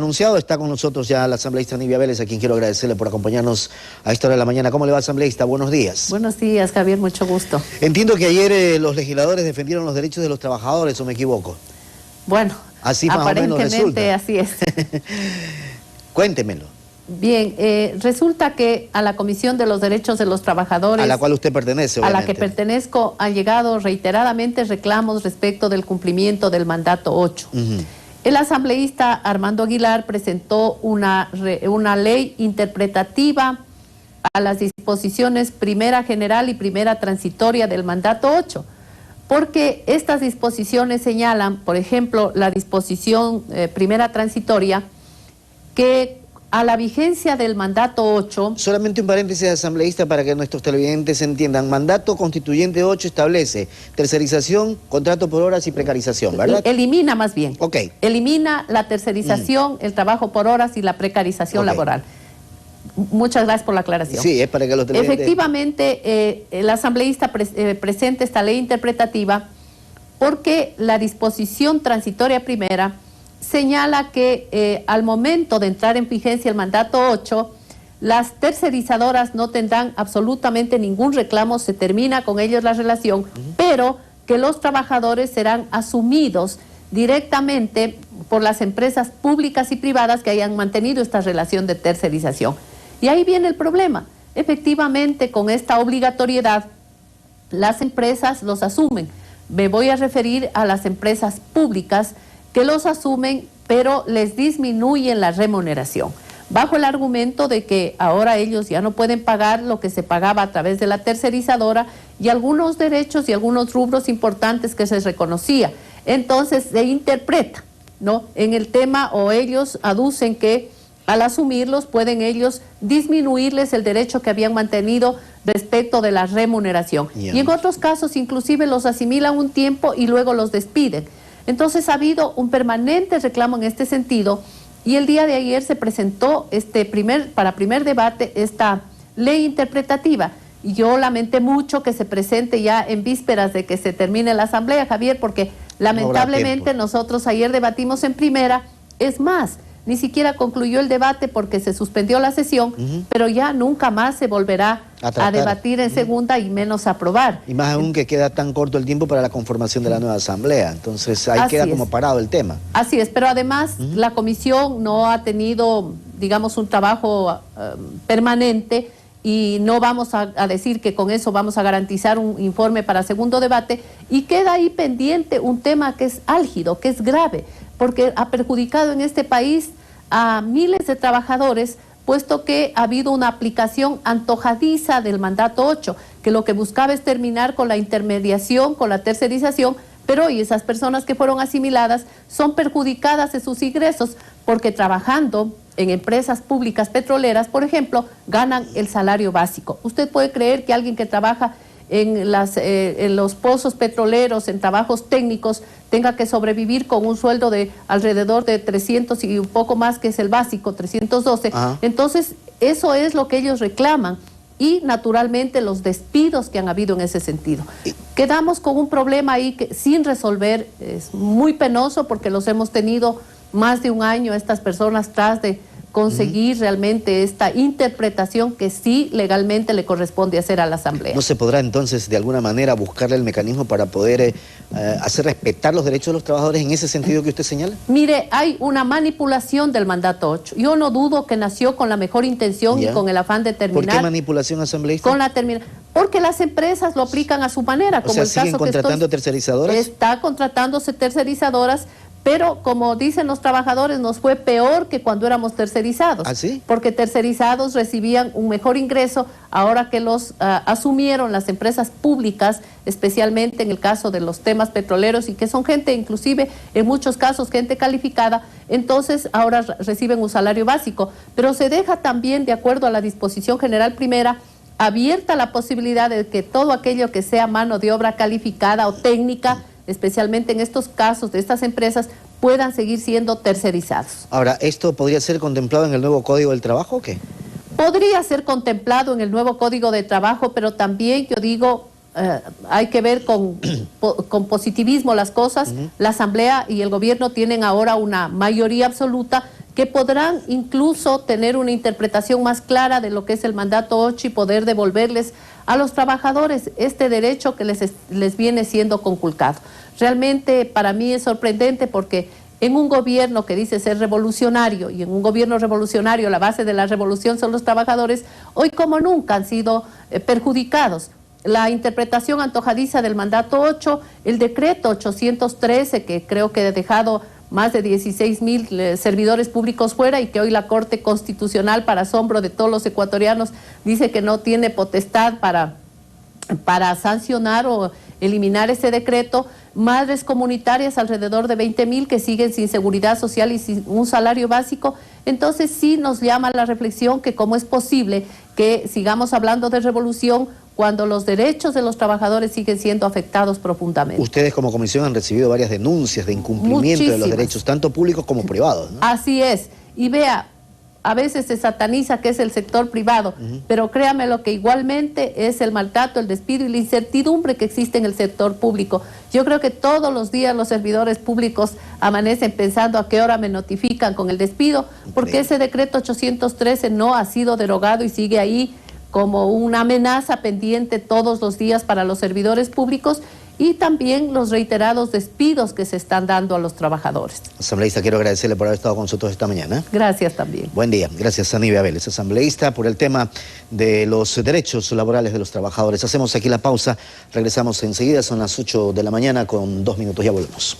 anunciado, está con nosotros ya la asambleísta Nivia Vélez, a quien quiero agradecerle por acompañarnos a esta hora de la mañana. ¿Cómo le va, asambleísta? Buenos días. Buenos días, Javier, mucho gusto. Entiendo que ayer los legisladores defendieron los derechos de los trabajadores, ¿o me equivoco? Bueno, así más o menos resulta. Así es. Cuéntemelo. Bien, resulta que a la Comisión de los Derechos de los Trabajadores, a la cual usted pertenece, obviamente, a la que pertenezco, han llegado reiteradamente reclamos respecto del cumplimiento del mandato 8. El asambleísta Armando Aguilar presentó una ley interpretativa a las disposiciones primera general y primera transitoria del mandato 8, porque estas disposiciones señalan, por ejemplo, la disposición primera transitoria, que a la vigencia del mandato 8... Solamente un paréntesis, asambleísta, para que nuestros televidentes entiendan. Mandato constituyente 8 establece tercerización, contrato por horas y precarización, ¿verdad? Elimina más bien. Ok. Elimina la tercerización, el trabajo por horas y la precarización laboral. Muchas gracias por la aclaración. Sí, es para que los televidentes... Efectivamente, el asambleísta presenta esta ley interpretativa porque la disposición transitoria primera señala que al momento de entrar en vigencia el mandato 8, las tercerizadoras no tendrán absolutamente ningún reclamo, se termina con ellos la relación, pero que los trabajadores serán asumidos directamente por las empresas públicas y privadas que hayan mantenido esta relación de tercerización. Y ahí viene el problema. Efectivamente, con esta obligatoriedad, las empresas los asumen. Me voy a referir a las empresas públicas que los asumen, pero les disminuyen la remuneración, bajo el argumento de que ahora ellos ya no pueden pagar lo que se pagaba a través de la tercerizadora y algunos derechos y algunos rubros importantes que se reconocía. Entonces se interpreta, ¿no?, en el tema, o ellos aducen que al asumirlos pueden ellos disminuirles el derecho que habían mantenido respecto de la remuneración. Y en otros casos inclusive los asimilan un tiempo y luego los despiden. Entonces ha habido un permanente reclamo en este sentido y el día de ayer se presentó para primer debate esta ley interpretativa. Y yo lamenté mucho que se presente ya en vísperas de que se termine la asamblea, Javier, porque lamentablemente nosotros ayer debatimos en primera, es más, ni siquiera concluyó el debate porque se suspendió la sesión, pero ya nunca más se volverá a debatir en segunda y menos a aprobar. Y más aún que queda tan corto el tiempo para la conformación de la nueva asamblea, entonces ahí queda como parado el tema. Así es, pero además la comisión no ha tenido, digamos, un trabajo permanente y no vamos a decir que con eso vamos a garantizar un informe para segundo debate, y queda ahí pendiente un tema que es álgido, que es grave, porque ha perjudicado en este país a miles de trabajadores, puesto que ha habido una aplicación antojadiza del mandato 8, que lo que buscaba es terminar con la intermediación, con la tercerización, pero hoy esas personas que fueron asimiladas son perjudicadas en sus ingresos, porque trabajando en empresas públicas petroleras, por ejemplo, ganan el salario básico. Usted puede creer que alguien que trabaja en los pozos petroleros, en trabajos técnicos, tenga que sobrevivir con un sueldo de alrededor de 300 y un poco más, que es el básico, 312. Entonces, eso es lo que ellos reclaman, y naturalmente los despidos que han habido en ese sentido. Quedamos con un problema ahí sin resolver, es muy penoso porque los hemos tenido más de un año, estas personas, tras de conseguir realmente esta interpretación que sí legalmente le corresponde hacer a la Asamblea. ¿No se podrá entonces de alguna manera buscarle el mecanismo para poder hacer respetar los derechos de los trabajadores en ese sentido que usted señala? Mire, hay una manipulación del mandato 8. Yo no dudo que nació con la mejor intención y con el afán de terminar. ¿Por qué manipulación, asambleísta? Porque las empresas lo aplican a su manera. Como o sea, ¿siguen contratando tercerizadoras? Está contratándose tercerizadoras, pero como dicen los trabajadores, nos fue peor que cuando éramos tercerizados. ¿Ah, sí? Porque tercerizados recibían un mejor ingreso, ahora que los asumieron las empresas públicas, especialmente en el caso de los temas petroleros, y que son gente, inclusive en muchos casos, gente calificada, entonces ahora reciben un salario básico. Pero se deja también, de acuerdo a la disposición general primera, abierta la posibilidad de que todo aquello que sea mano de obra calificada o técnica, especialmente en estos casos de estas empresas, puedan seguir siendo tercerizados. Ahora, ¿esto podría ser contemplado en el nuevo Código del Trabajo o qué? Podría ser contemplado en el nuevo Código de Trabajo, pero también yo digo, hay que ver con positivismo las cosas. La Asamblea y el Gobierno tienen ahora una mayoría absoluta que podrán incluso tener una interpretación más clara de lo que es el mandato 8 y poder devolverles a los trabajadores este derecho que les viene siendo conculcado. Realmente para mí es sorprendente porque en un gobierno que dice ser revolucionario y en un gobierno revolucionario la base de la revolución son los trabajadores, hoy como nunca han sido perjudicados. La interpretación antojadiza del mandato 8, el decreto 813 que creo que ha dejado más de 16,000 servidores públicos fuera y que hoy la Corte Constitucional, para asombro de todos los ecuatorianos, dice que no tiene potestad para sancionar o eliminar ese decreto. Madres comunitarias, alrededor de 20,000 que siguen sin seguridad social y sin un salario básico. Entonces sí nos llama a la reflexión que cómo es posible que sigamos hablando de revolución cuando los derechos de los trabajadores siguen siendo afectados profundamente. Ustedes como comisión han recibido varias denuncias de incumplimiento de los derechos, tanto públicos como privados, ¿no? Así es. Y vea, a veces se sataniza que es el sector privado, pero créame lo que igualmente es el maltrato, el despido y la incertidumbre que existe en el sector público. Yo creo que todos los días los servidores públicos amanecen pensando a qué hora me notifican con el despido, porque ese decreto 813 no ha sido derogado y sigue ahí como una amenaza pendiente todos los días para los servidores públicos y también los reiterados despidos que se están dando a los trabajadores. Asambleísta, quiero agradecerle por haber estado con nosotros esta mañana. Gracias también. Buen día. Gracias a Nibia Vélez, asambleísta, por el tema de los derechos laborales de los trabajadores. Hacemos aquí la pausa, regresamos enseguida, son las 8 de la mañana con 2 minutos, ya volvemos.